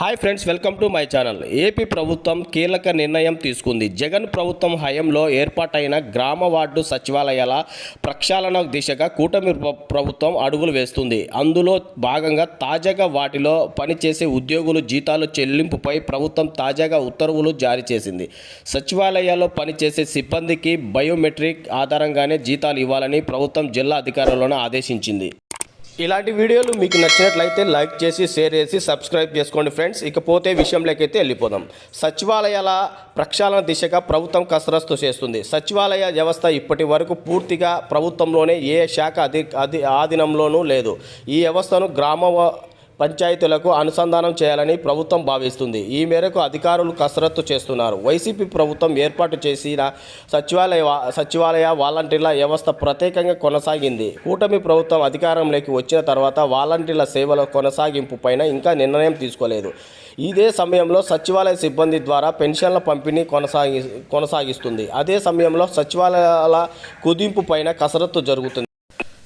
Hi friends, welcome to my channel. AP ప్రభుత్వం కీలక నిర్ణయం తీసుకుంది. జగన్ ప్రభుత్వం హయాంలో ఏర్పాటైన గ్రామ వార్డు సచివాలయాల ప్రక్షాళన దిశగా కూటమి ప్రభుత్వం అడుగులు వేస్తుంది. అందులో భాగంగా తాజాగా వాటిలో పనిచేసే ఉద్యోగులు జీతాలు చెల్లింపుపై ప్రభుత్వం తాజాగా ఉత్తర్వులు జారీ చేసింది. సచివాలయాల్లో పనిచేసే సిబ్బందికి బయోమెట్రిక్ ఆధారంగానే జీతాలు ఇవ్వాలని ప్రభుత్వం జిల్లా అధికారులను ఆదేశించింది. ఇలాంటి వీడియోలు మీకు నచ్చినట్లయితే లైక్ చేసి షేర్ చేసి సబ్స్క్రైబ్ చేసుకోండి ఫ్రెండ్స్. ఇకపోతే విషయంలోకైతే వెళ్ళిపోదాం. సచివాలయాల ప్రక్షాళన దిశగా ప్రభుత్వం కసరత్తు చేస్తుంది. సచివాలయ వ్యవస్థ ఇప్పటి వరకు పూర్తిగా ప్రభుత్వంలోనే ఏ శాఖ ఆధీనంలోనూ లేదు. ఈ వ్యవస్థను గ్రామ పంచాయతీలకు అనుసంధానం చేయాలని ప్రభుత్వం భావిస్తుంది. ఈ మేరకు అధికారులు కసరత్తు చేస్తున్నారు. వైసీపీ ప్రభుత్వం ఏర్పాటు చేసిన సచివాలయ వాలంటీర్ల వ్యవస్థ ప్రత్యేకంగా కొనసాగింది. కూటమి ప్రభుత్వం అధికారంలోకి వచ్చిన తర్వాత వాలంటీర్ల సేవల కొనసాగింపుపైన ఇంకా నిర్ణయం తీసుకోలేదు. ఇదే సమయంలో సచివాలయ సిబ్బంది ద్వారా పెన్షన్ల పంపిణీ కొనసాగిస్తుంది. అదే సమయంలో సచివాలయాల కుదింపు పైన కసరత్తు జరుగుతుంది.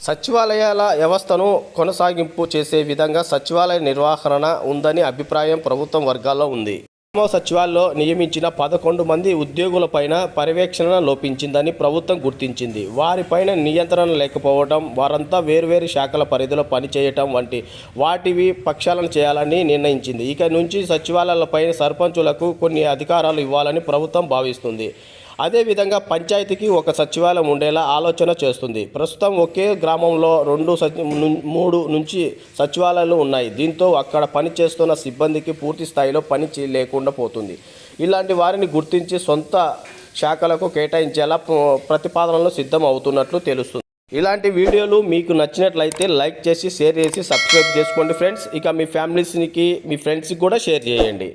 సచివాలయాల వ్యవస్థను కొనసాగింపు చేసే విధంగా సచివాలయ నిర్వహణ ఉందని అభిప్రాయం ప్రభుత్వం వర్గాల్లో ఉంది. గ్రామ సచివాలయంలో నియమించిన 11 మంది ఉద్యోగులపైన పర్యవేక్షణ లోపించిందని ప్రభుత్వం గుర్తించింది. వారిపైన నియంత్రణ లేకపోవడం, వారంతా వేర్వేరు శాఖల పరిధిలో పనిచేయటం వాటివి ప్రక్షాళన చేయాలని నిర్ణయించింది. ఇక నుంచి సచివాలయాలపై సర్పంచులకు కొన్ని అధికారాలు ఇవ్వాలని ప్రభుత్వం భావిస్తుంది. అదేవిధంగా పంచాయతీకి ఒక సచివాలయం ఉండేలా ఆలోచన చేస్తుంది. ప్రస్తుతం ఒకే గ్రామంలో 3 నుంచి సచివాలయాలు ఉన్నాయి. దీంతో అక్కడ పనిచేస్తున్న సిబ్బందికి పూర్తి స్థాయిలో పని లేకుండా పోతుంది. ఇలాంటి వారిని గుర్తించి సొంత శాఖలకు కేటాయించేలా ప్రతిపాదనలు సిద్ధం అవుతున్నట్లు తెలుస్తుంది. ఇలాంటి వీడియోలు మీకు నచ్చినట్లయితే లైక్ చేసి షేర్ చేసి సబ్స్క్రైబ్ చేసుకోండి ఫ్రెండ్స్. ఇక మీ ఫ్యామిలీస్కి మీ ఫ్రెండ్స్కి కూడా షేర్ చేయండి.